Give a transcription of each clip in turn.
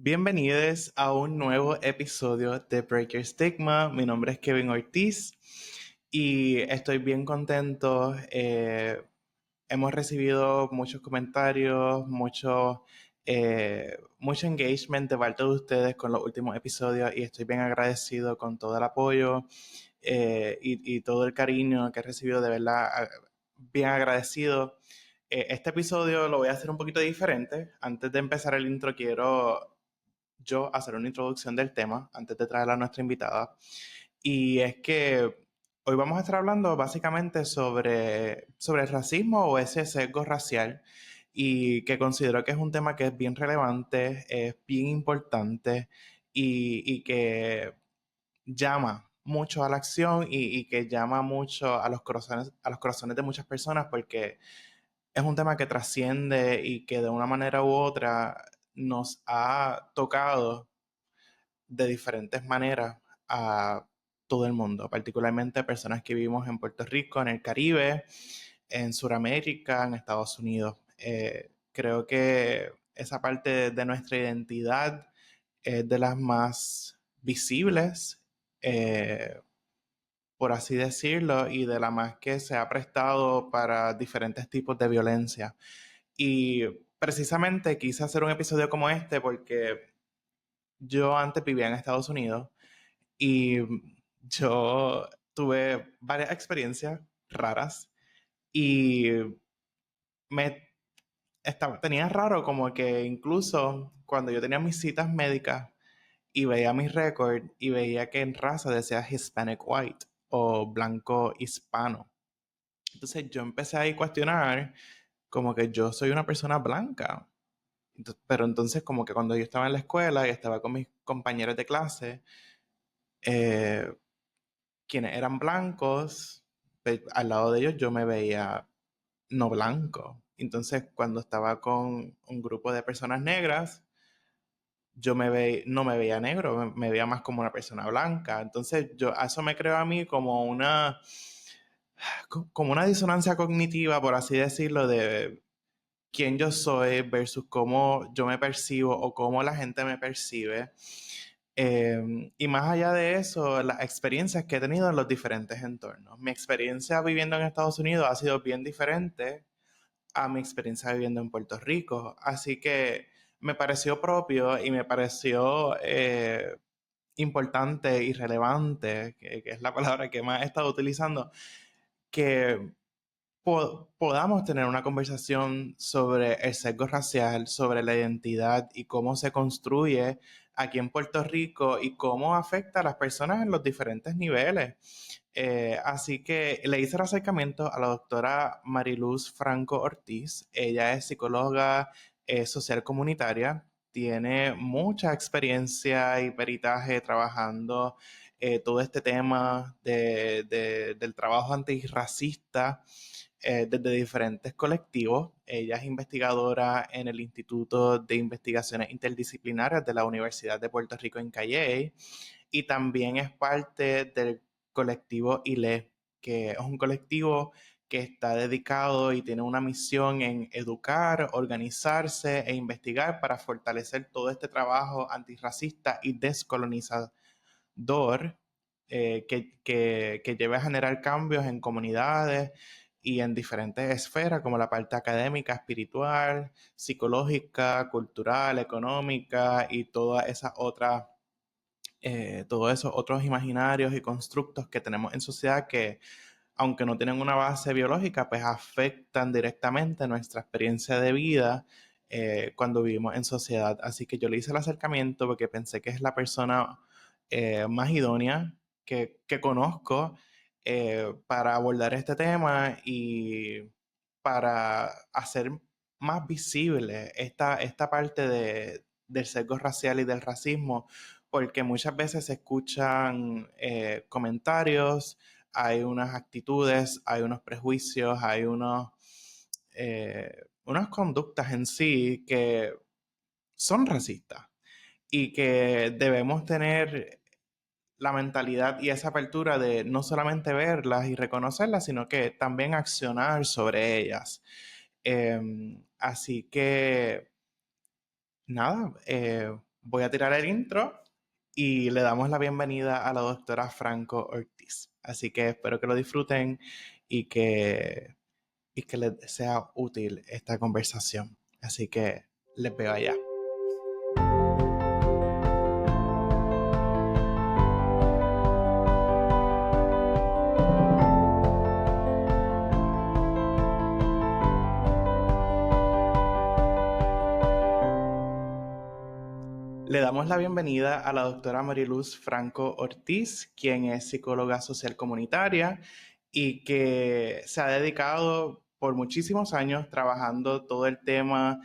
Bienvenidos a un nuevo episodio de Break Your Stigma. Mi nombre es Kevin Ortiz y estoy bien contento. Hemos recibido muchos comentarios, mucho engagement de parte de ustedes con los últimos episodios y estoy bien agradecido con todo el apoyo y todo el cariño que he recibido, de verdad, bien agradecido. Este episodio lo voy a hacer un poquito diferente. Antes de empezar el intro, quiero yo hacer una introducción del tema antes de traer a nuestra invitada. Y es que hoy vamos a estar hablando básicamente sobre el racismo o ese sesgo racial y que considero que es un tema que es bien relevante, es bien importante y que llama mucho a la acción y que llama mucho a los corazones de muchas personas porque es un tema que trasciende y que de una manera u otra nos ha tocado de diferentes maneras a todo el mundo, particularmente a personas que vivimos en Puerto Rico, en el Caribe, en Sudamérica, en Estados Unidos. Creo que esa parte de nuestra identidad es de las más visibles, por así decirlo, y de la más que se ha prestado para diferentes tipos de violencia. Y precisamente quise hacer un episodio como este porque yo antes vivía en Estados Unidos y yo tuve varias experiencias raras y tenía raro como que incluso cuando yo tenía mis citas médicas y veía mis récords y veía que en raza decía Hispanic White o blanco hispano. Entonces yo empecé a cuestionar como que yo soy una persona blanca. Pero entonces como que cuando yo estaba en la escuela y estaba con mis compañeros de clase, eh, quienes eran blancos, al lado de ellos yo me veía no blanco. Entonces, cuando estaba con un grupo de personas negras, no me veía negro, me veía más como una persona blanca. Entonces, eso me creó a mí como una disonancia cognitiva, por así decirlo, de quién yo soy versus cómo yo me percibo o cómo la gente me percibe. Y más allá de eso, las experiencias que he tenido en los diferentes entornos. Mi experiencia viviendo en Estados Unidos ha sido bien diferente a mi experiencia viviendo en Puerto Rico. Así que me pareció propio y me pareció importante y relevante, que es la palabra que más he estado utilizando, que podamos tener una conversación sobre el sesgo racial, sobre la identidad y cómo se construye aquí en Puerto Rico y cómo afecta a las personas en los diferentes niveles. Así que le hice el acercamiento a la doctora Mariluz Franco Ortiz. Ella es psicóloga social comunitaria, tiene mucha experiencia y peritaje trabajando todo este tema del trabajo antirracista desde diferentes colectivos. Ella es investigadora en el Instituto de Investigaciones Interdisciplinarias de la Universidad de Puerto Rico en Calley y también es parte del colectivo ILE, que es un colectivo que está dedicado y tiene una misión en educar, organizarse e investigar para fortalecer todo este trabajo antirracista y descolonizador que lleve a generar cambios en comunidades y en diferentes esferas, como la parte académica, espiritual, psicológica, cultural, económica y todos esos otros imaginarios y constructos que tenemos en sociedad que, aunque no tienen una base biológica, pues afectan directamente nuestra experiencia de vida cuando vivimos en sociedad. Así que yo le hice el acercamiento porque pensé que es la persona más idónea que conozco para abordar este tema y para hacer más visible esta parte del sesgo racial y del racismo, porque muchas veces se escuchan comentarios, hay unas actitudes, hay unos prejuicios, hay unas conductas en sí que son racistas y que debemos tener la mentalidad y esa apertura de no solamente verlas y reconocerlas, sino que también accionar sobre ellas. Así que, nada, voy a tirar el intro y le damos la bienvenida a la doctora Franco Ortiz. Así que espero que lo disfruten y que les sea útil esta conversación. Así que les veo allá. Le damos la bienvenida a la doctora Mariluz Franco Ortiz, quien es psicóloga social comunitaria y que se ha dedicado por muchísimos años trabajando todo el tema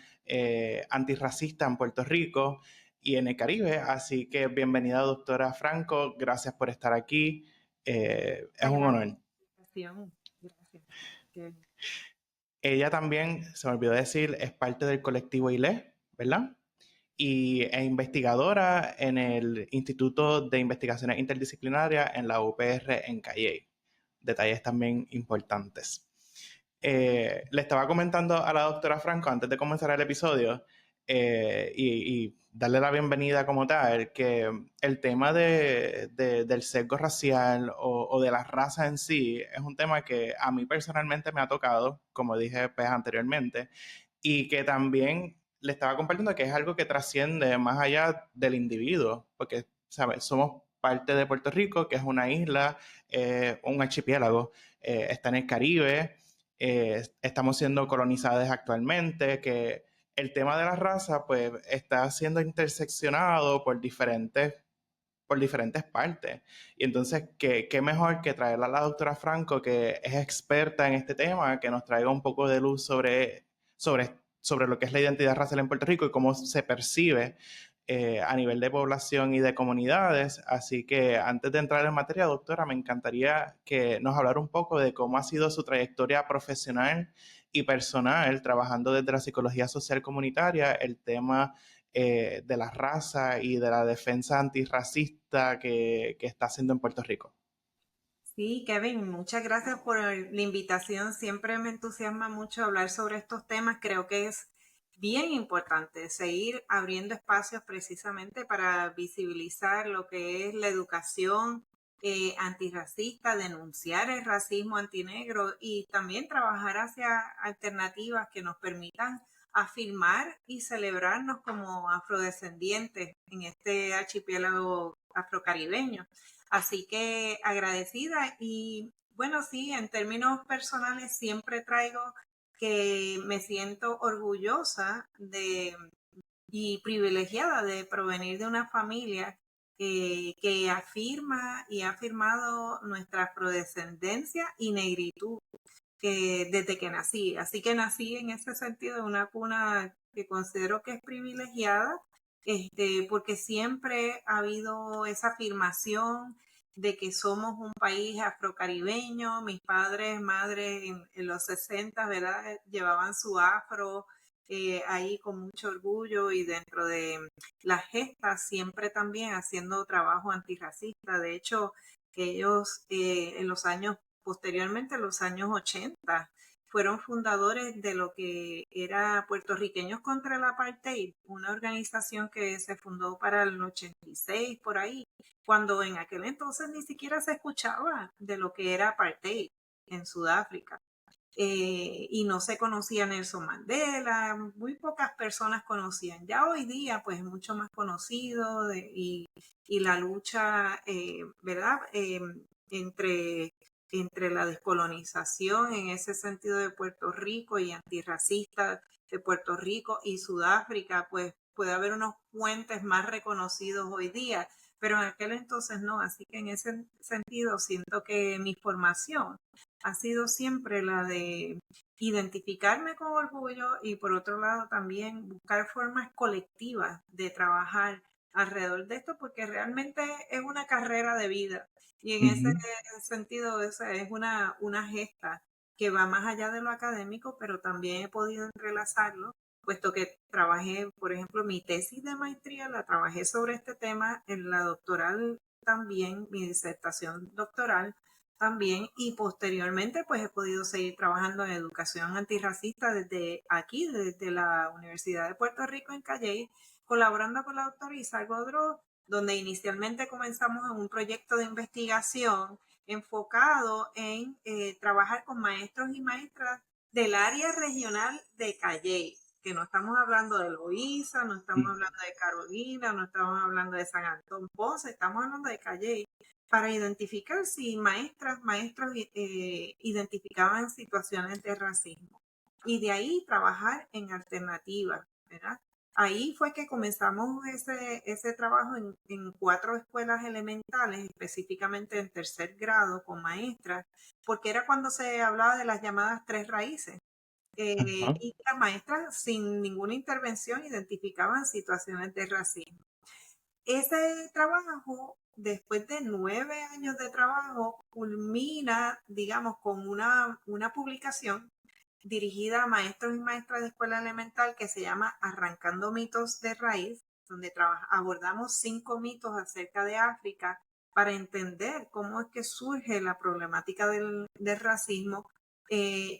antirracista en Puerto Rico y en el Caribe. Así que bienvenida, doctora Franco. Gracias por estar aquí. Es un honor. Gracias. Ella también, se me olvidó decir, es parte del colectivo ILE, ¿verdad? Y es investigadora en el Instituto de Investigaciones Interdisciplinarias en la UPR en Calley. Detalles también importantes. Le estaba comentando a la doctora Franco antes de comenzar el episodio y darle la bienvenida como tal, que el tema del sesgo racial o de la raza en sí es un tema que a mí personalmente me ha tocado, como dije pues, anteriormente, y que también le estaba compartiendo que es algo que trasciende más allá del individuo, porque, ¿sabes? Somos parte de Puerto Rico, que es una isla, un archipiélago, está en el Caribe, estamos siendo colonizados actualmente, que el tema de la raza pues está siendo interseccionado por diferentes partes. Y entonces, ¿qué mejor que traerla a la doctora Franco, que es experta en este tema, que nos traiga un poco de luz sobre lo que es la identidad racial en Puerto Rico y cómo se percibe a nivel de población y de comunidades? Así que antes de entrar en materia, doctora, me encantaría que nos hablara un poco de cómo ha sido su trayectoria profesional y personal trabajando desde la psicología social comunitaria, el tema de la raza y de la defensa antirracista que está haciendo en Puerto Rico. Sí, Kevin, muchas gracias por la invitación. Siempre me entusiasma mucho hablar sobre estos temas. Creo que es bien importante seguir abriendo espacios precisamente para visibilizar lo que es la educación antirracista, denunciar el racismo antinegro y también trabajar hacia alternativas que nos permitan afirmar y celebrarnos como afrodescendientes en este archipiélago afrocaribeño. Así que agradecida y bueno, sí, en términos personales siempre traigo que me siento orgullosa y privilegiada de provenir de una familia que afirma y ha afirmado nuestra afrodescendencia y negritud desde que nací. Así que nací en ese sentido en una cuna que considero que es privilegiada, porque siempre ha habido esa afirmación de que somos un país afrocaribeño. Mis padres, madres en los 60, ¿verdad? Llevaban su afro ahí con mucho orgullo y dentro de las gestas siempre también haciendo trabajo antirracista. De hecho, ellos en los años posteriormente, en los años 80, fueron fundadores de lo que era Puertorriqueños contra el Apartheid, una organización que se fundó para el 86 por ahí, cuando en aquel entonces ni siquiera se escuchaba de lo que era Apartheid en Sudáfrica. Y no se conocía Nelson Mandela, muy pocas personas conocían. Ya hoy día, pues es mucho más conocido y la lucha, ¿verdad? Entre, entre la descolonización en ese sentido de Puerto Rico y antirracista de Puerto Rico y Sudáfrica, pues puede haber unos puentes más reconocidos hoy día, pero en aquel entonces no. Así que en ese sentido siento que mi formación ha sido siempre la de identificarme con orgullo y por otro lado también buscar formas colectivas de trabajar alrededor de esto porque realmente es una carrera de vida y en ese sentido esa es una gesta que va más allá de lo académico, pero también he podido entrelazarlo, puesto que trabajé, por ejemplo, mi tesis de maestría la trabajé sobre este tema, en la doctoral también, mi disertación doctoral también y posteriormente pues he podido seguir trabajando en educación antirracista desde aquí, desde la Universidad de Puerto Rico en Calley, colaborando con la doctora Isabel Godró, donde inicialmente comenzamos en un proyecto de investigación enfocado en trabajar con maestros y maestras del área regional de Calley, que no estamos hablando de Loíza, no estamos hablando de Carolina, no estamos hablando de San Antón Ponce, estamos hablando de Calley, para identificar si maestros identificaban situaciones de racismo. Y de ahí trabajar en alternativas, ¿verdad? Ahí fue que comenzamos ese trabajo en 4 escuelas elementales, específicamente en tercer grado con maestras, porque era cuando se hablaba de las llamadas 3 raíces. Y las maestras sin ninguna intervención identificaban situaciones de racismo. Ese trabajo, después de 9 años de trabajo, culmina, digamos, con una publicación dirigida a maestros y maestras de escuela elemental que se llama Arrancando mitos de raíz, donde abordamos 5 mitos acerca de África para entender cómo es que surge la problemática del racismo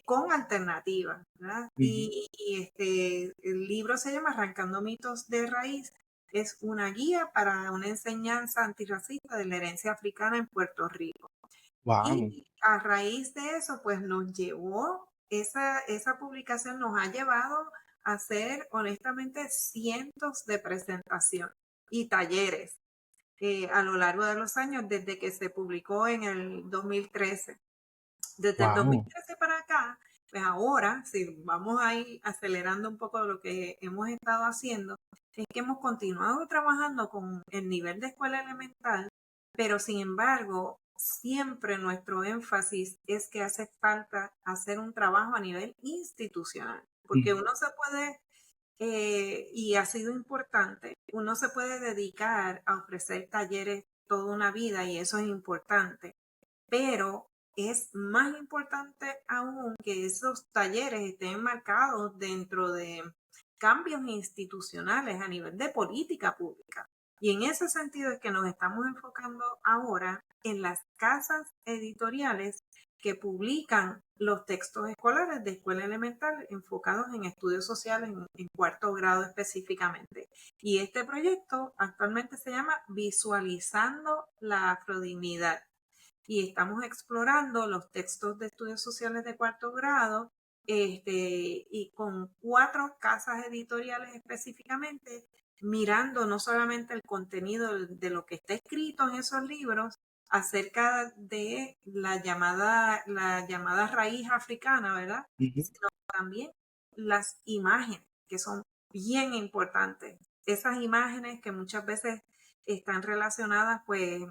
con alternativas, ¿verdad? El libro se llama Arrancando mitos de raíz. Es una guía para una enseñanza antirracista de la herencia africana en Puerto Rico. Wow. Y a raíz de eso, pues nos llevó, esa publicación nos ha llevado a hacer honestamente cientos de presentaciones y talleres a lo largo de los años desde que se publicó en el 2013. Desde el Wow. 2013 para acá, pues ahora, si vamos a ir acelerando un poco lo que hemos estado haciendo, es que hemos continuado trabajando con el nivel de escuela elemental, pero sin embargo, siempre nuestro énfasis es que hace falta hacer un trabajo a nivel institucional, porque uno se puede, y ha sido importante, uno se puede dedicar a ofrecer talleres toda una vida y eso es importante, pero es más importante aún que esos talleres estén enmarcados dentro de cambios institucionales a nivel de política pública. Y en ese sentido es que nos estamos enfocando ahora en las casas editoriales que publican los textos escolares de escuela elemental enfocados en estudios sociales en 4º grado específicamente. Y este proyecto actualmente se llama Visualizando la Afrodignidad y estamos explorando los textos de estudios sociales de 4º grado y con 4 casas editoriales específicamente, mirando no solamente el contenido de lo que está escrito en esos libros acerca de la llamada raíz africana, ¿verdad? Sino también las imágenes, que son bien importantes. Esas imágenes que muchas veces están relacionadas, pues,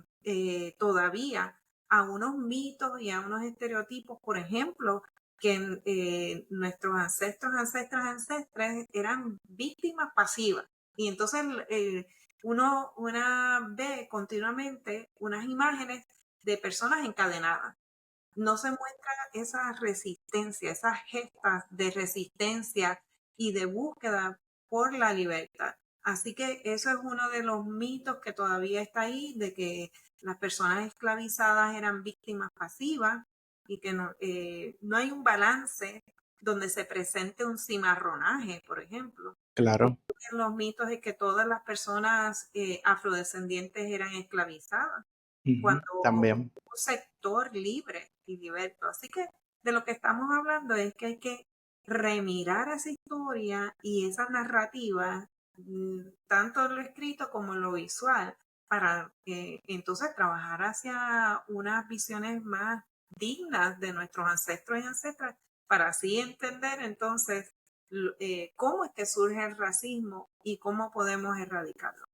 todavía a unos mitos y a unos estereotipos, por ejemplo, que nuestros ancestres eran víctimas pasivas. Y entonces una ve continuamente unas imágenes de personas encadenadas. No se muestra esa resistencia, esas gestas de resistencia y de búsqueda por la libertad. Así que eso es uno de los mitos que todavía está ahí, de que las personas esclavizadas eran víctimas pasivas y que no hay un balance donde se presente un cimarronaje, por ejemplo. Claro. Los mitos es que todas las personas afrodescendientes eran esclavizadas, cuando También. un sector libre y liberto. Así que de lo que estamos hablando es que hay que remirar esa historia y esa narrativa, tanto en lo escrito como en lo visual, para entonces trabajar hacia unas visiones más dignas de nuestros ancestros y ancestras, para así entender entonces cómo es que surge el racismo y cómo podemos erradicarlo.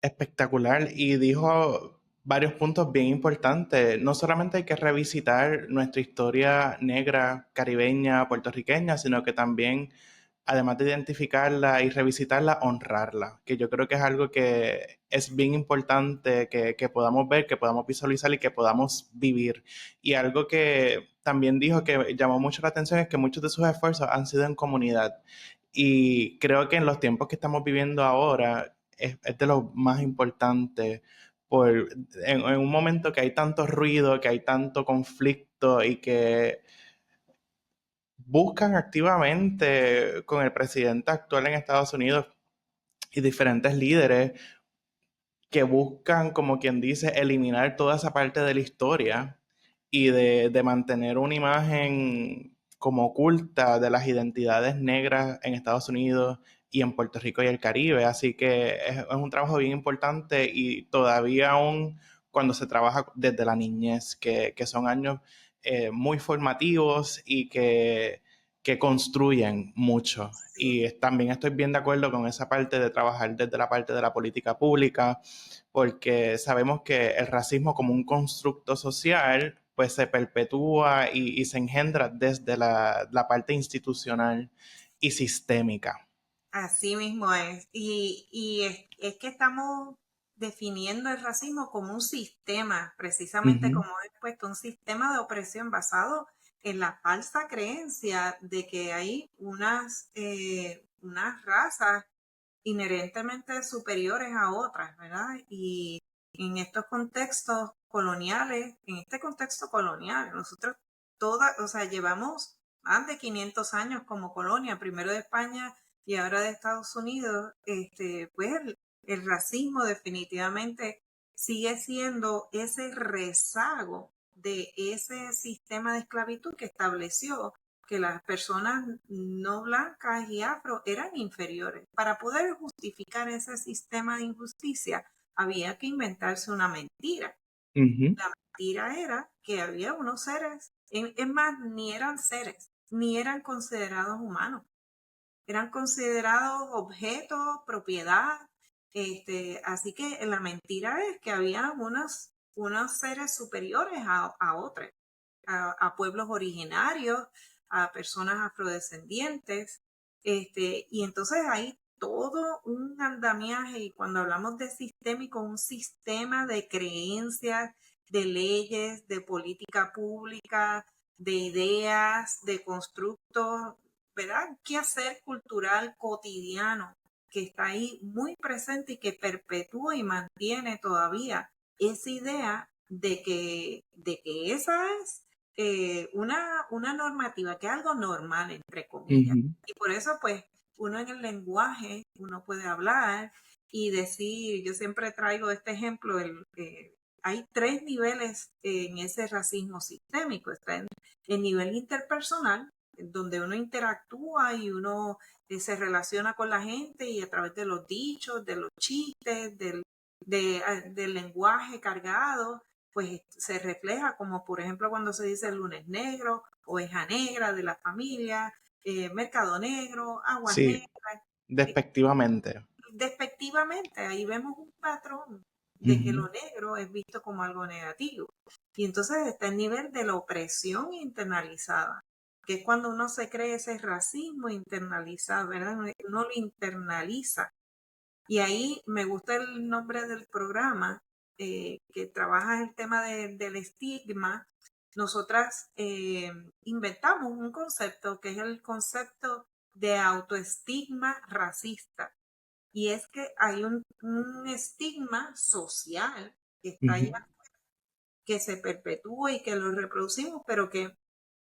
Espectacular. Y dijo varios puntos bien importantes. No solamente hay que revisitar nuestra historia negra, caribeña, puertorriqueña, sino que también, además de identificarla y revisitarla, honrarla, que yo creo que es algo que es bien importante que podamos ver, que podamos visualizar y que podamos vivir. Y algo que también dijo que llamó mucho la atención es que muchos de sus esfuerzos han sido en comunidad. Y creo que en los tiempos que estamos viviendo ahora es de lo más importante. En un momento que hay tanto ruido, que hay tanto conflicto y que buscan activamente con el presidente actual en Estados Unidos y diferentes líderes que buscan, como quien dice, eliminar toda esa parte de la historia y de mantener una imagen como oculta de las identidades negras en Estados Unidos y en Puerto Rico y el Caribe. Así que es un trabajo bien importante y todavía aún cuando se trabaja desde la niñez, que son años muy formativos y que construyen mucho. Sí. Y también estoy bien de acuerdo con esa parte de trabajar desde la parte de la política pública, porque sabemos que el racismo como un constructo social, pues se perpetúa y se engendra desde la parte institucional y sistémica. Así mismo es. Y es que estamos definiendo el racismo como un sistema, precisamente Ujú, como he puesto, un sistema de opresión basado en la falsa creencia de que hay unas razas inherentemente superiores a otras, ¿verdad? Y en estos contextos coloniales, en este contexto colonial, nosotros todas, o sea, llevamos más de 500 años como colonia, primero de España y ahora de Estados Unidos, pues el racismo definitivamente sigue siendo ese rezago de ese sistema de esclavitud que estableció que las personas no blancas y afro eran inferiores. Para poder justificar ese sistema de injusticia, había que inventarse una mentira. ujú, La mentira era que había unos seres, es más, ni eran seres, ni eran considerados humanos, eran considerados objetos, propiedad. Así que la mentira es que había unos seres superiores a otros, a pueblos originarios, a personas afrodescendientes. Y entonces hay todo un andamiaje, y cuando hablamos de sistémico, un sistema de creencias, de leyes, de política pública, de ideas, de constructos, ¿verdad? Qué hacer cultural cotidiano que está ahí muy presente y que perpetúa y mantiene todavía esa idea de que esa es una normativa, que es algo normal, entre comillas. ujú. Y por eso, pues, uno en el lenguaje, uno puede hablar y decir, yo siempre traigo este ejemplo, hay tres niveles en ese racismo sistémico. Está en el nivel interpersonal, en donde uno interactúa y uno se relaciona con la gente y a través de los dichos, de los chistes, del lenguaje cargado, pues se refleja, como por ejemplo cuando se dice lunes negro, oveja negra de la familia, mercado negro, aguas Sí, negras. eh, despectivamente. Despectivamente, ahí vemos un patrón de que Ujú, lo negro es visto como algo negativo. Y entonces está el nivel de la opresión internalizada, que es cuando uno se cree ese racismo internalizado, ¿verdad? Uno lo internaliza. Y ahí me gusta el nombre del programa, que trabaja el tema del estigma. Nosotras inventamos un concepto que es el concepto de autoestigma racista. Y es que hay un estigma social que está ujú, allá, que se perpetúa y que lo reproducimos, pero que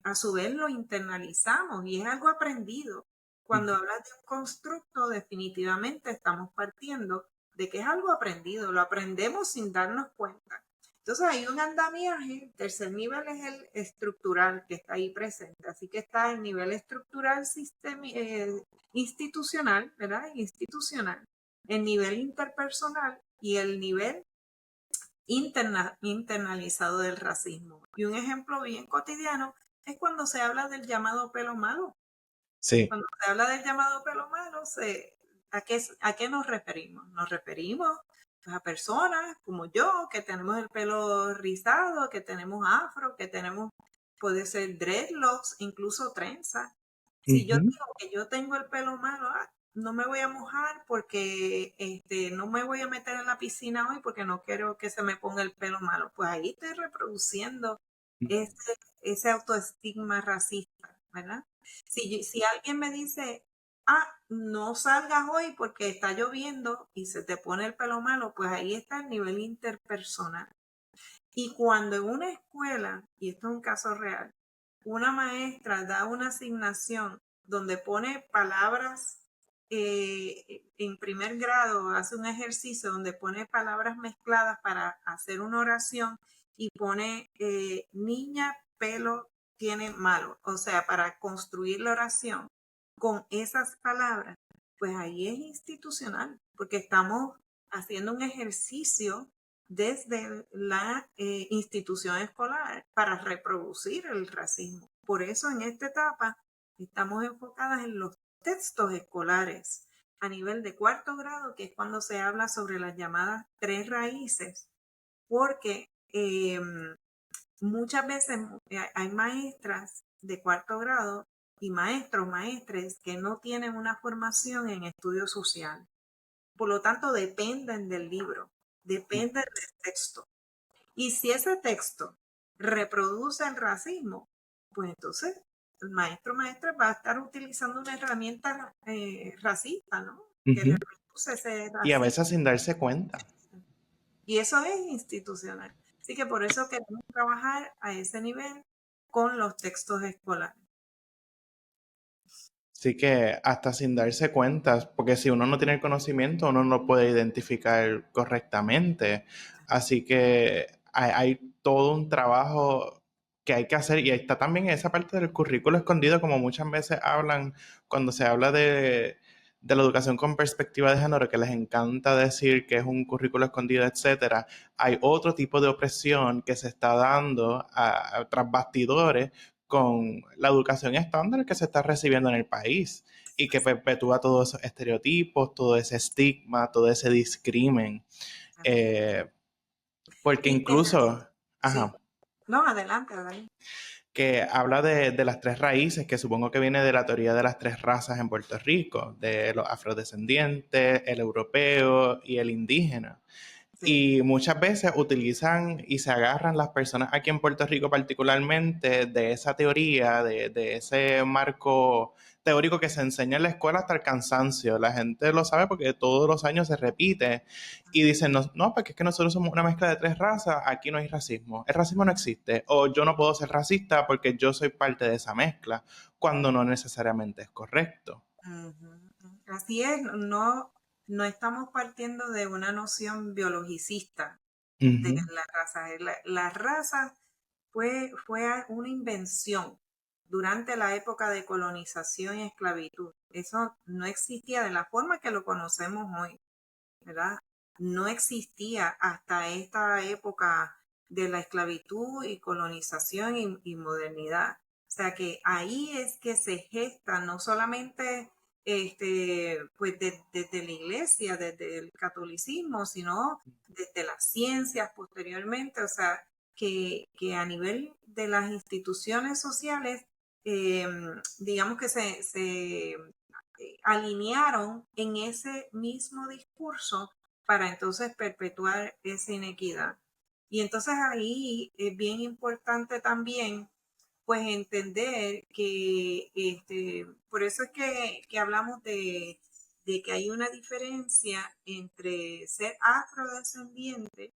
a su vez lo internalizamos y es algo aprendido. Cuando ujú. hablas de un constructo, definitivamente estamos partiendo de que es algo aprendido, lo aprendemos sin darnos cuenta. Entonces hay un andamiaje, el tercer nivel es el estructural que está ahí presente, así que está el nivel estructural institucional, ¿verdad? Institucional, el nivel interpersonal y el nivel internalizado del racismo. Y un ejemplo bien cotidiano es cuando se habla del llamado pelo malo. Sí. Cuando se habla del llamado pelo malo, ¿a qué nos referimos? Nos referimos pues, a personas como yo, que tenemos el pelo rizado, que tenemos afro, que tenemos, puede ser dreadlocks, incluso trenza. Si yo Ujú, digo que yo tengo el pelo malo, no me voy a mojar porque no me voy a meter en la piscina hoy porque no quiero que se me ponga el pelo malo. Pues ahí estoy reproduciendo ese, ujú. ese autoestigma racista, ¿verdad? Si alguien me dice, no salgas hoy porque está lloviendo y se te pone el pelo malo, pues ahí está el nivel interpersonal. Y cuando en una escuela, y esto es un caso real, una maestra da una asignación donde pone palabras en primer grado, hace un ejercicio donde pone palabras mezcladas para hacer una oración y pone niña, pelo tiene malo, o sea, para construir la oración con esas palabras, pues ahí es institucional, porque estamos haciendo un ejercicio desde la institución escolar para reproducir el racismo. Por eso en esta etapa estamos enfocadas en los textos escolares a nivel de cuarto grado, que es cuando se habla sobre las llamadas tres raíces, porque muchas veces hay maestras de cuarto grado y maestros, maestres que no tienen una formación en estudio social. Por lo tanto, dependen del libro, dependen del texto. Y si ese texto reproduce el racismo, pues entonces el maestro o maestra va a estar utilizando una herramienta racista, ¿no? Que reproduce ese Y a racismo. veces sin darse cuenta. Y eso es institucional. Así que por eso queremos trabajar a ese nivel con los textos escolares. Así que hasta sin darse cuenta, porque si uno no tiene el conocimiento, uno no puede identificar correctamente. Así que hay todo un trabajo que hay que hacer y está también esa parte del currículo escondido, como muchas veces hablan cuando se habla de la educación con perspectiva de género, que les encanta decir que es un currículo escondido, etcétera. Hay otro tipo de opresión que se está dando tras bastidores con la educación estándar que se está recibiendo en el país y que perpetúa todos esos estereotipos, todo ese estigma, todo ese discrimen. Porque Y incluso, sí, ajá, no, adelante, adelante. que habla de las tres raíces, que supongo que viene de la teoría de las tres razas en Puerto Rico, de los afrodescendientes, el europeo y el indígena. Sí. Y muchas veces utilizan y se agarran las personas aquí en Puerto Rico particularmente de esa teoría, de ese marco teórico que se enseña en la escuela hasta el cansancio. La gente lo sabe porque todos los años se repite y dicen, no, no, porque es que nosotros somos una mezcla de tres razas, aquí no hay racismo. El racismo no existe. O yo no puedo ser racista porque yo soy parte de esa mezcla, cuando no necesariamente es correcto. Así es, no, no estamos partiendo de una noción biologicista de Ujú. la raza. La raza fue una invención durante la época de colonización y esclavitud. Eso no existía de la forma que lo conocemos hoy, ¿verdad? No existía hasta esta época de la esclavitud y colonización y modernidad. O sea que ahí es que se gesta no solamente pues desde la iglesia, desde el catolicismo, sino desde las ciencias posteriormente. O sea, que a nivel de las instituciones sociales, eh, digamos que se alinearon en ese mismo discurso para entonces perpetuar esa inequidad. Y entonces ahí es bien importante también pues entender que por eso es que hablamos de que hay una diferencia entre ser afrodescendiente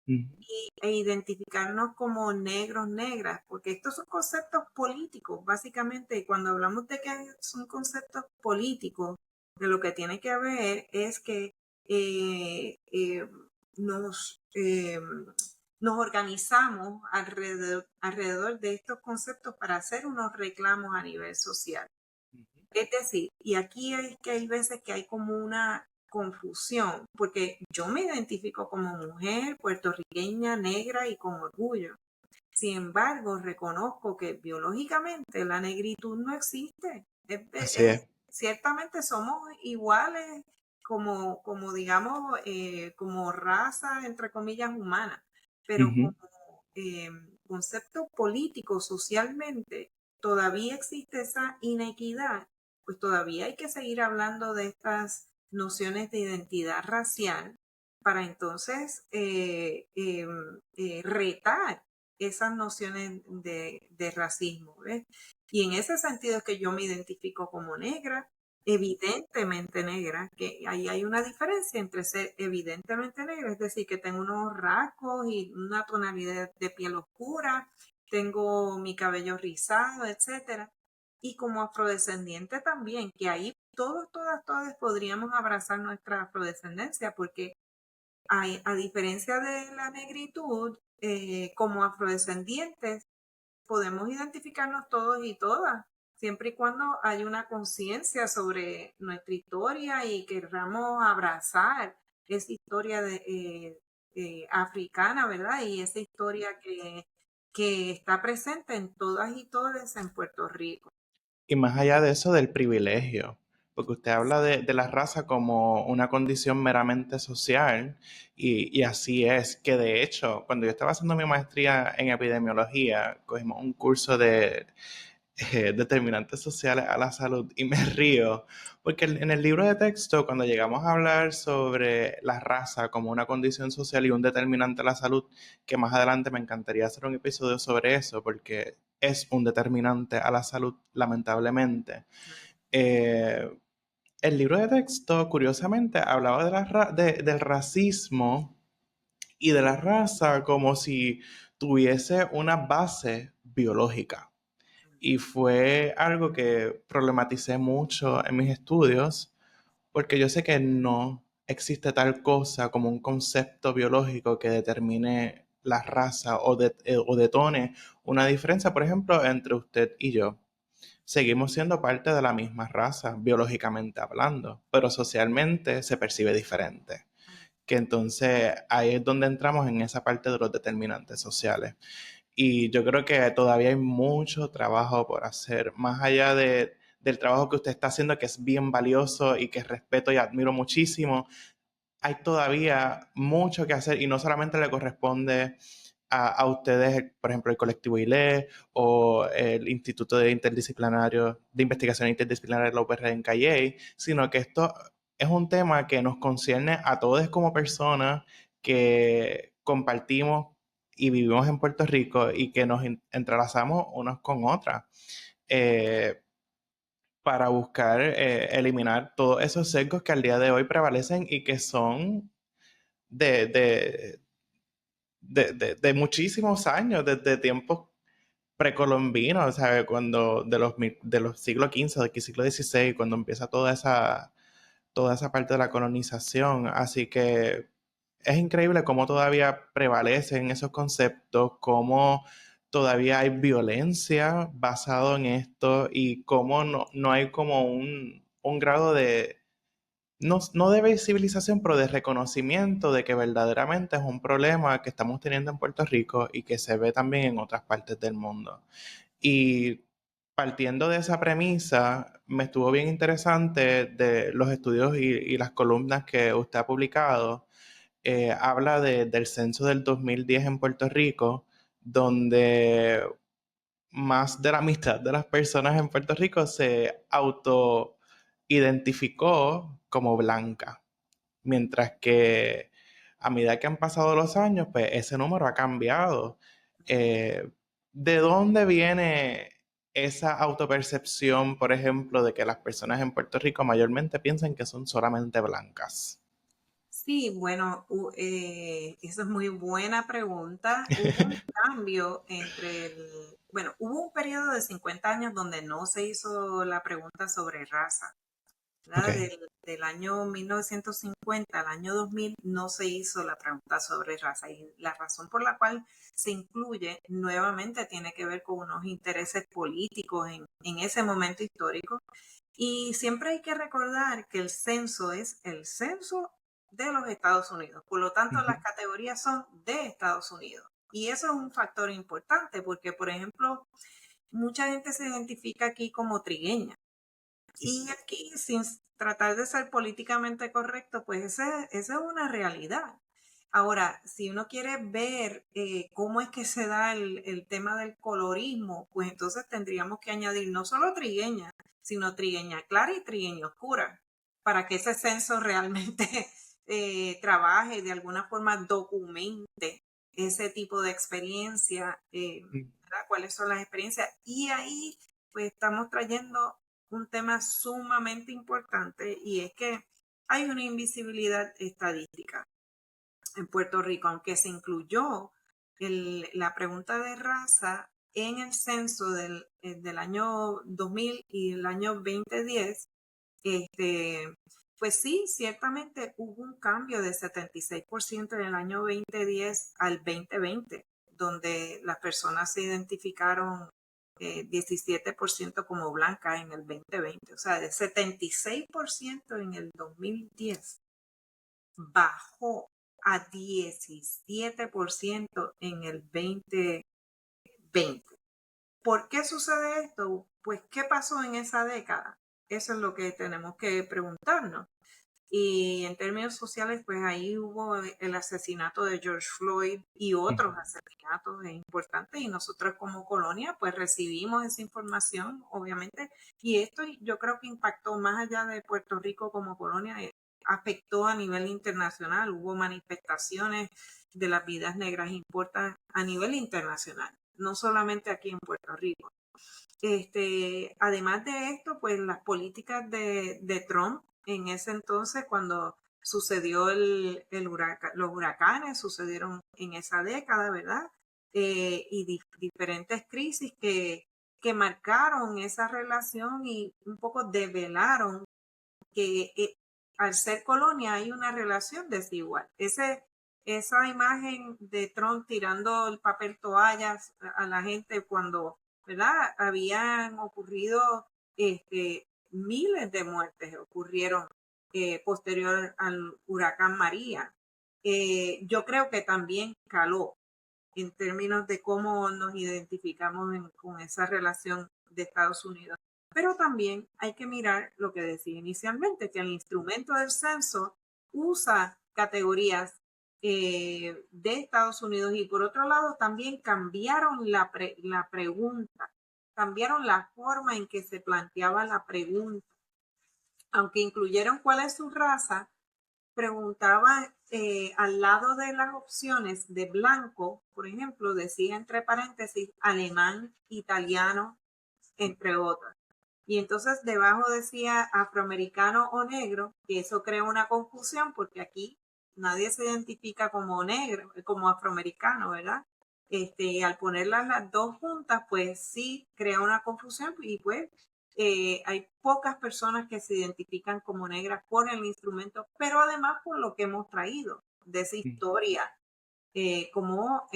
Ujú. e identificarnos como negros, negras, porque estos son conceptos políticos, básicamente, y cuando hablamos de que son conceptos políticos, de lo que tiene que ver es que eh, eh, nos, eh, nos organizamos alrededor de estos conceptos para hacer unos reclamos a nivel social. Es decir, y aquí es que hay veces que hay como una confusión, porque yo me identifico como mujer puertorriqueña, negra y con orgullo. Sin embargo, reconozco que biológicamente la negritud no existe. Así es. Ciertamente somos iguales como digamos, como raza, entre comillas, humana, pero Ujú. como concepto político, socialmente, todavía existe esa inequidad, pues todavía hay que seguir hablando de estas nociones de identidad racial para entonces retar esas nociones de racismo, ¿ves? Y en ese sentido es que yo me identifico como negra, evidentemente negra, que ahí hay una diferencia entre ser evidentemente negra, es decir, que tengo unos rasgos y una tonalidad de piel oscura, tengo mi cabello rizado, etcétera. Y como afrodescendiente también, que ahí todos, todas, todas podríamos abrazar nuestra afrodescendencia, porque a diferencia de la negritud, como afrodescendientes podemos identificarnos todos y todas, siempre y cuando hay una conciencia sobre nuestra historia y queramos abrazar esa historia africana, ¿verdad? Y esa historia que está presente en todas y todos en Puerto Rico. Y más allá de eso, del privilegio, porque usted habla de la raza como una condición meramente social, y así es, que de hecho, cuando yo estaba haciendo mi maestría en epidemiología, cogimos un curso de determinantes sociales a la salud, y me río, porque en el libro de texto, cuando llegamos a hablar sobre la raza como una condición social y un determinante a la salud, que más adelante me encantaría hacer un episodio sobre eso, porque es un determinante a la salud, lamentablemente. Eh, el libro de texto, curiosamente, hablaba del racismo y de la raza como si tuviese una base biológica. Y fue algo que problematicé mucho en mis estudios, porque yo sé que no existe tal cosa como un concepto biológico que determine la raza o detone una diferencia, por ejemplo, entre usted y yo. Seguimos siendo parte de la misma raza, biológicamente hablando, pero socialmente se percibe diferente. Que entonces ahí es donde entramos en esa parte de los determinantes sociales. Y yo creo que todavía hay mucho trabajo por hacer, más allá del trabajo que usted está haciendo, que es bien valioso y que respeto y admiro muchísimo. Hay todavía mucho que hacer, y no solamente le corresponde a ustedes, por ejemplo, el colectivo ILE o el Instituto de Investigación Interdisciplinaria de la UPR en Calley, sino que esto es un tema que nos concierne a todos como personas que compartimos y vivimos en Puerto Rico, y que nos entrelazamos unos con otras. Eh, para buscar eliminar todos esos sesgos que al día de hoy prevalecen y que son de, de, de muchísimos años, desde tiempos precolombinos, ¿sabes? Cuando de los siglos XV, del siglo XVI, cuando empieza toda esa parte de la colonización. Así que es increíble cómo todavía prevalecen esos conceptos, cómo todavía hay violencia basado en esto, y cómo no hay como un grado de, no de visibilización, pero de reconocimiento de que verdaderamente es un problema que estamos teniendo en Puerto Rico y que se ve también en otras partes del mundo. Y partiendo de esa premisa, me estuvo bien interesante de los estudios y las columnas que usted ha publicado. Habla del censo del 2010 en Puerto Rico, donde más de la mitad de las personas en Puerto Rico se auto-identificó como blanca, mientras que a medida que han pasado los años, pues ese número ha cambiado. Eh, ¿De dónde viene esa autopercepción, por ejemplo, de que las personas en Puerto Rico mayormente piensan que son solamente blancas? Sí, bueno, esa es muy buena pregunta. Hubo un cambio bueno, hubo un periodo de 50 años donde no se hizo la pregunta sobre raza, Ok. ¿verdad? Del año 1950 al año 2000 no se hizo la pregunta sobre raza, y la razón por la cual se incluye nuevamente tiene que ver con unos intereses políticos en ese momento histórico. Y siempre hay que recordar que el censo es el censo de los Estados Unidos. Por lo tanto, Ujú. las categorías son de Estados Unidos. Y eso es un factor importante porque, por ejemplo, mucha gente se identifica aquí como trigueña. Y aquí, sin tratar de ser políticamente correcto, pues esa es una realidad. Ahora, si uno quiere ver cómo es que se da el tema del colorismo, pues entonces tendríamos que añadir no solo trigueña, sino trigueña clara y trigueña oscura, para que ese censo realmente trabaje y de alguna forma documente ese tipo de experiencia, ¿verdad? ¿Cuáles son las experiencias? Y ahí pues estamos trayendo un tema sumamente importante, y es que hay una invisibilidad estadística en Puerto Rico, aunque se incluyó la pregunta de raza. en el censo del año 2000 y el año 2010, pues sí, ciertamente hubo un cambio de 76% en el año 2010 al 2020, donde las personas se identificaron 17% como blancas en el 2020. O sea, de 76% en el 2010 bajó a 17% en el 2020. ¿Por qué sucede esto? Pues, ¿qué pasó en esa década? Eso es lo que tenemos que preguntarnos. Y en términos sociales, pues ahí hubo el asesinato de George Floyd y otros asesinatos importantes, y nosotros como colonia pues recibimos esa información, obviamente, y esto yo creo que impactó más allá de Puerto Rico como colonia, afectó a nivel internacional, hubo manifestaciones de las vidas negras importan a nivel internacional, no solamente aquí en Puerto Rico. Además de esto, pues las políticas de Trump en ese entonces, cuando sucedió los huracanes, sucedieron en esa década, ¿verdad? Y diferentes crisis que marcaron esa relación y un poco develaron que al ser colonia hay una relación desigual. Esa imagen de Trump tirando el papel toallas a la gente cuando, ¿verdad? Habían ocurrido miles de muertes, ocurrieron posterior al huracán María. Yo creo que también caló en términos de cómo nos identificamos con esa relación de Estados Unidos. Pero también hay que mirar lo que decía inicialmente, que el instrumento del censo usa categorías de Estados Unidos y por otro lado también cambiaron la pregunta, cambiaron la forma en que se planteaba la pregunta. Aunque incluyeron cuál es su raza, preguntaba al lado de las opciones de blanco, por ejemplo, decía entre paréntesis alemán, italiano, entre otras. Y entonces debajo decía afroamericano o negro, que eso crea una confusión porque aquí nadie se identifica como negro, como afroamericano, ¿verdad? Al ponerlas las dos juntas, pues sí crea una confusión y pues hay pocas personas que se identifican como negras por el instrumento, pero además por lo que hemos traído de esa historia como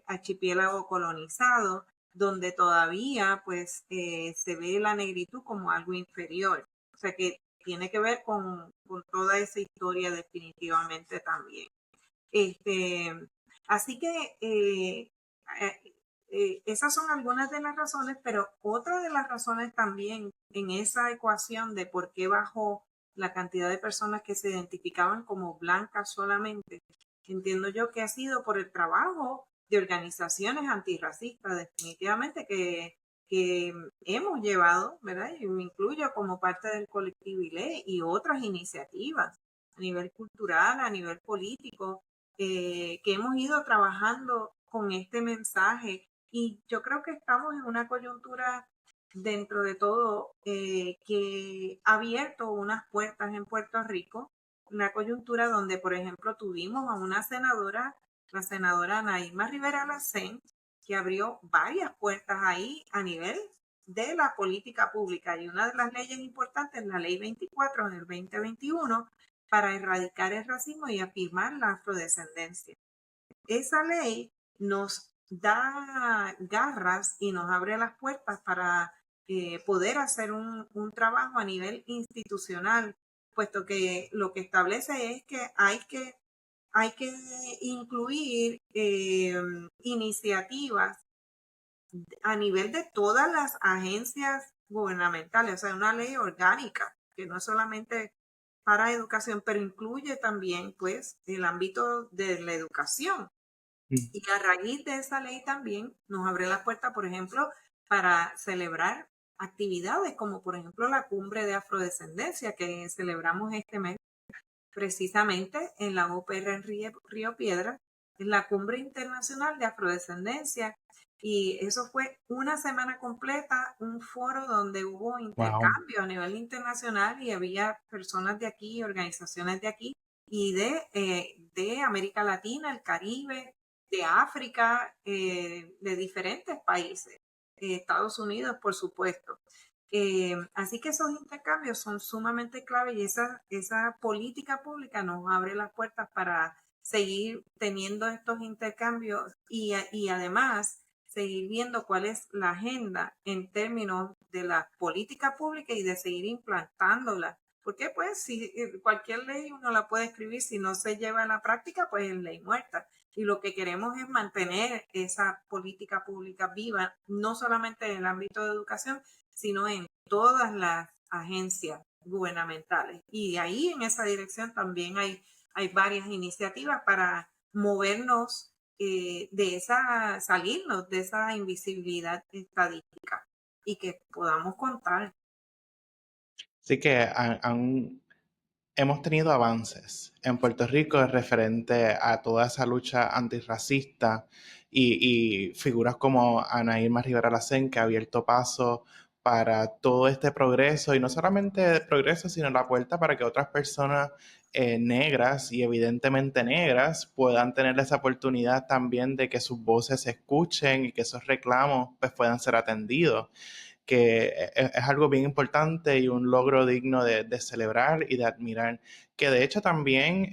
archipiélago colonizado, donde todavía pues se ve la negritud como algo inferior. O sea que tiene que ver con toda esa historia definitivamente también. Este, Así que esas son algunas de las razones, pero otra de las razones también en esa ecuación de por qué bajó la cantidad de personas que se identificaban como blancas solamente, entiendo yo que ha sido por el trabajo de organizaciones antirracistas, definitivamente que hemos llevado, ¿verdad? Y me incluyo como parte del colectivo ILE y otras iniciativas a nivel cultural, a nivel político, que hemos ido trabajando con este mensaje y yo creo que estamos en una coyuntura dentro de todo que ha abierto unas puertas en Puerto Rico, una coyuntura donde, por ejemplo, tuvimos a una senadora, la senadora Naima Rivera Lacén, que abrió varias puertas ahí a nivel de la política pública. Y una de las leyes importantes, la ley 24 en el 2021, para erradicar el racismo y afirmar la afrodescendencia. Esa ley nos da garras y nos abre las puertas para poder hacer un trabajo a nivel institucional, puesto que lo que establece es que hay que incluir iniciativas a nivel de todas las agencias gubernamentales, o sea, una ley orgánica, que no es solamente para educación, pero incluye también, pues, el ámbito de la educación. Y a raíz de esa ley también nos abre la puerta, por ejemplo, para celebrar actividades como, por ejemplo, la cumbre de afrodescendencia que celebramos este mes precisamente en la UPR en Río Piedra, en la Cumbre Internacional de Afrodescendencia. Y eso fue una semana completa, un foro donde hubo Wow. intercambio a nivel internacional y había personas de aquí, organizaciones de aquí y de América Latina, el Caribe, de África, de diferentes países, Estados Unidos, por supuesto. Así que esos intercambios son sumamente clave y esa política pública nos abre las puertas para seguir teniendo estos intercambios y además seguir viendo cuál es la agenda en términos de la política pública y de seguir implantándola. Porque pues si cualquier ley uno la puede escribir, si no se lleva a la práctica, pues es ley muerta. Y lo que queremos es mantener esa política pública viva, no solamente en el ámbito de educación, sino en todas las agencias gubernamentales. Y ahí en esa dirección también hay varias iniciativas para movernos salirnos de esa invisibilidad estadística y que podamos contar. Así que hemos tenido avances en Puerto Rico referente a toda esa lucha antirracista y figuras como Ana Irma Rivera Lacén, que ha abierto paso para todo este progreso, y no solamente progreso, sino la puerta para que otras personas negras y evidentemente negras puedan tener esa oportunidad también de que sus voces se escuchen y que esos reclamos pues, puedan ser atendidos, que es algo bien importante y un logro digno de celebrar y de admirar. Que de hecho también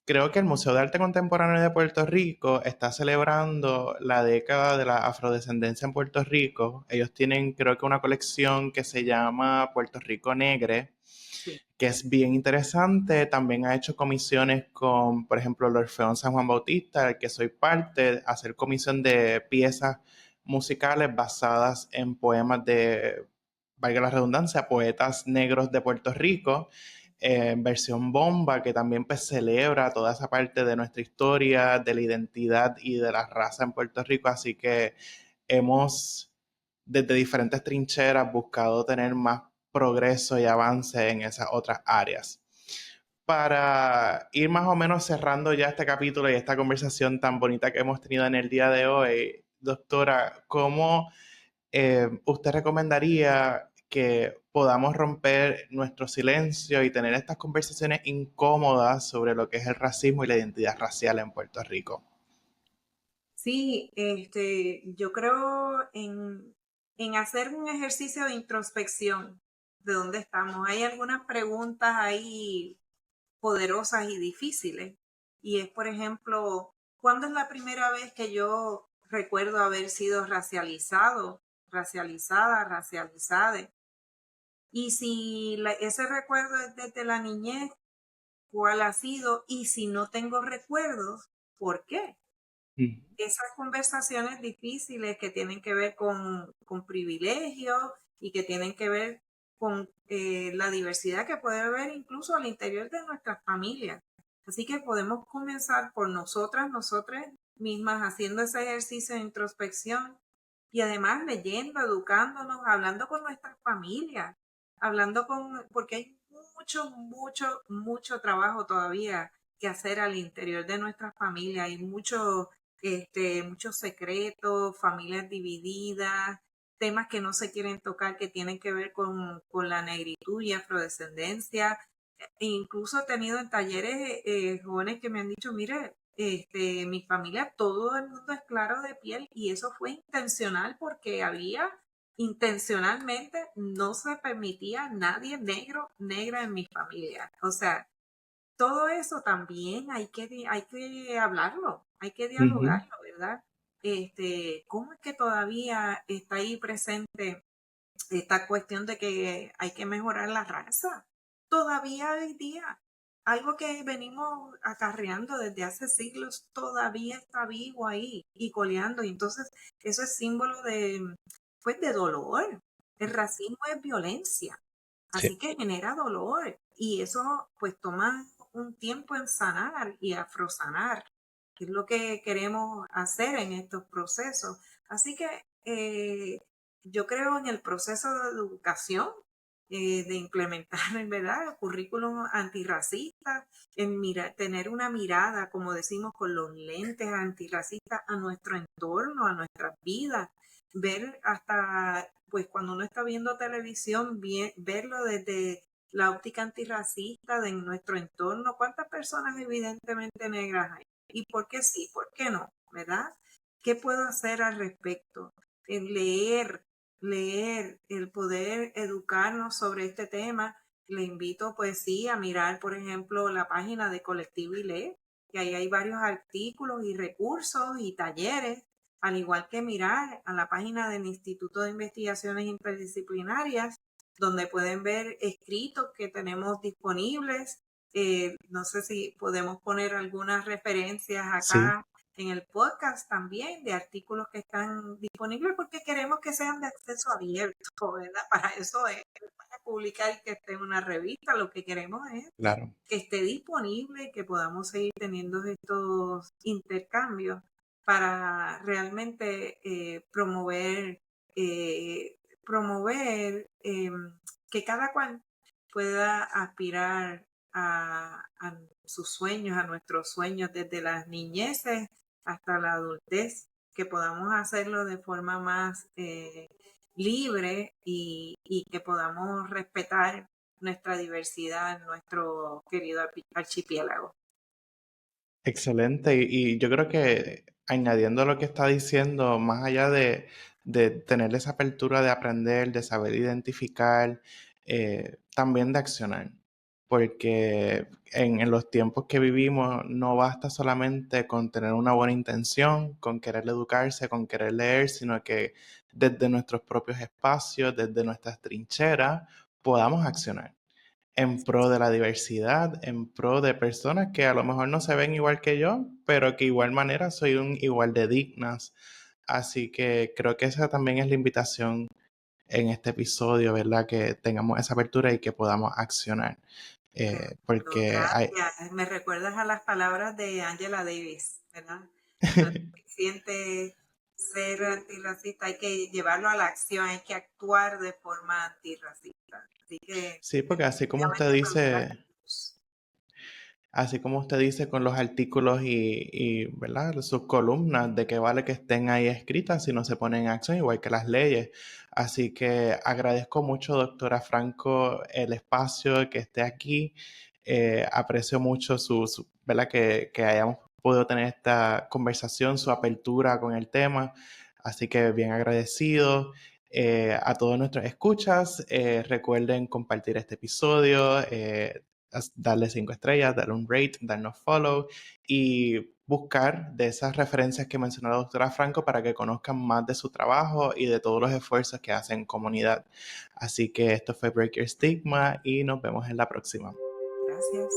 creo que el Museo de Arte Contemporáneo de Puerto Rico está celebrando la década de la afrodescendencia en Puerto Rico. Ellos tienen, creo que una colección que se llama Puerto Rico Negre, Sí. que es bien interesante. También ha hecho comisiones con, por ejemplo, el Orfeón San Juan Bautista, del que soy parte, hacer comisión de piezas musicales basadas en poemas de, valga la redundancia, poetas negros de Puerto Rico, en versión bomba, que también pues, celebra toda esa parte de nuestra historia, de la identidad y de la raza en Puerto Rico. Así que hemos, desde diferentes trincheras, buscado tener más progreso y avance en esas otras áreas. Para ir más o menos cerrando ya este capítulo y esta conversación tan bonita que hemos tenido en el día de hoy, doctora, ¿cómo usted recomendaría que podamos romper nuestro silencio y tener estas conversaciones incómodas sobre lo que es el racismo y la identidad racial en Puerto Rico? Sí, yo creo en hacer un ejercicio de introspección de dónde estamos. Hay algunas preguntas ahí poderosas y difíciles. Y es, por ejemplo, ¿cuándo es la primera vez que yo recuerdo haber sido racializado, racializada, racializada? Y si ese recuerdo es desde la niñez, ¿cuál ha sido? Y si no tengo recuerdos, ¿por qué? Mm. Esas conversaciones difíciles que tienen que ver con privilegios y que tienen que ver con la diversidad que puede haber incluso al interior de nuestras familias. Así que podemos comenzar por nosotras mismas, haciendo ese ejercicio de introspección y además leyendo, educándonos, hablando con nuestras familias, porque hay mucho trabajo todavía que hacer al interior de nuestras familias. Hay muchos secretos, familias divididas, temas que no se quieren tocar que tienen que ver con la negritud y afrodescendencia. E incluso he tenido en talleres jóvenes que me han dicho, mire, mi familia, todo el mundo es claro de piel y eso fue intencional porque había intencionalmente no se permitía nadie negro, negra en mi familia. O sea, todo eso también hay que hablarlo, hay que Ujú. dialogarlo, ¿verdad? ¿Cómo es que todavía está ahí presente esta cuestión de que hay que mejorar la raza? Todavía hoy día, algo que venimos acarreando desde hace siglos, todavía está vivo ahí y coleando. Y entonces, eso es símbolo pues, de dolor. El racismo es violencia. Sí. Así que genera dolor y eso pues toma un tiempo en sanar y afrosanar, que es lo que queremos hacer en estos procesos. Así que yo creo en el proceso de educación, de implementar, ¿verdad?, currículum antirracista, tener una mirada, como decimos, con los lentes antirracistas a nuestro entorno, a nuestras vidas, ver hasta, pues cuando uno está viendo televisión, verlo desde la óptica antirracista de nuestro entorno. ¿Cuántas personas evidentemente negras hay? ¿Y por qué sí? ¿Por qué no? ¿Verdad? ¿Qué puedo hacer al respecto? El leer, el poder educarnos sobre este tema. Le invito, pues sí, a mirar, por ejemplo, la página de Colectivo ILE, que ahí hay varios artículos y recursos y talleres, al igual que mirar a la página del Instituto de Investigaciones Interdisciplinarias, donde pueden ver escritos que tenemos disponibles. No sé si podemos poner algunas referencias Sí, acá en el podcast también de artículos que están disponibles porque queremos que sean de acceso abierto, ¿verdad? Para eso es, para publicar que esté en una revista, lo que queremos es claro. que esté disponible, que podamos seguir teniendo estos intercambios para realmente eh, promover que cada cual pueda aspirar a sus sueños, a nuestros sueños desde las niñeces hasta la adultez, que podamos hacerlo de forma más libre y que podamos respetar nuestra diversidad en nuestro querido archipiélago. Excelente. Y yo creo que añadiendo lo que está diciendo, más allá de tener esa apertura de aprender, de saber identificar, también de accionar. Porque en los tiempos que vivimos no basta solamente con tener una buena intención, con querer educarse, con querer leer, sino que desde nuestros propios espacios, desde nuestras trincheras, podamos accionar en pro de la diversidad, en pro de personas que a lo mejor no se ven igual que yo, pero que igual manera soy un igual de dignas. Así que creo que esa también es la invitación en este episodio, ¿verdad? Que tengamos esa apertura y que podamos accionar. Bueno, Porque hay... gracias. Me recuerdas a las palabras de Angela Davis, ¿verdad? No es suficiente ser antirracista, hay que llevarlo a la acción, hay que actuar de forma antirracista. Así que Sí, porque definitivamente felicitarlos. así como usted dice con los artículos ¿verdad? Sus columnas, de que vale que estén ahí escritas si no se ponen en acción, igual que las leyes. Así que agradezco mucho, doctora Franco, el espacio que esté aquí. Aprecio mucho ¿verdad? Que hayamos podido tener esta conversación, su apertura con el tema. Así que bien agradecido. A todos nuestros escuchas, recuerden compartir este episodio, darle 5 estrellas, darle un rate, darnos follow y buscar de esas referencias que mencionó la doctora Franco para que conozcan más de su trabajo y de todos los esfuerzos que hacen en comunidad. Así que esto fue Break Your Stigma y nos vemos en la próxima. Gracias.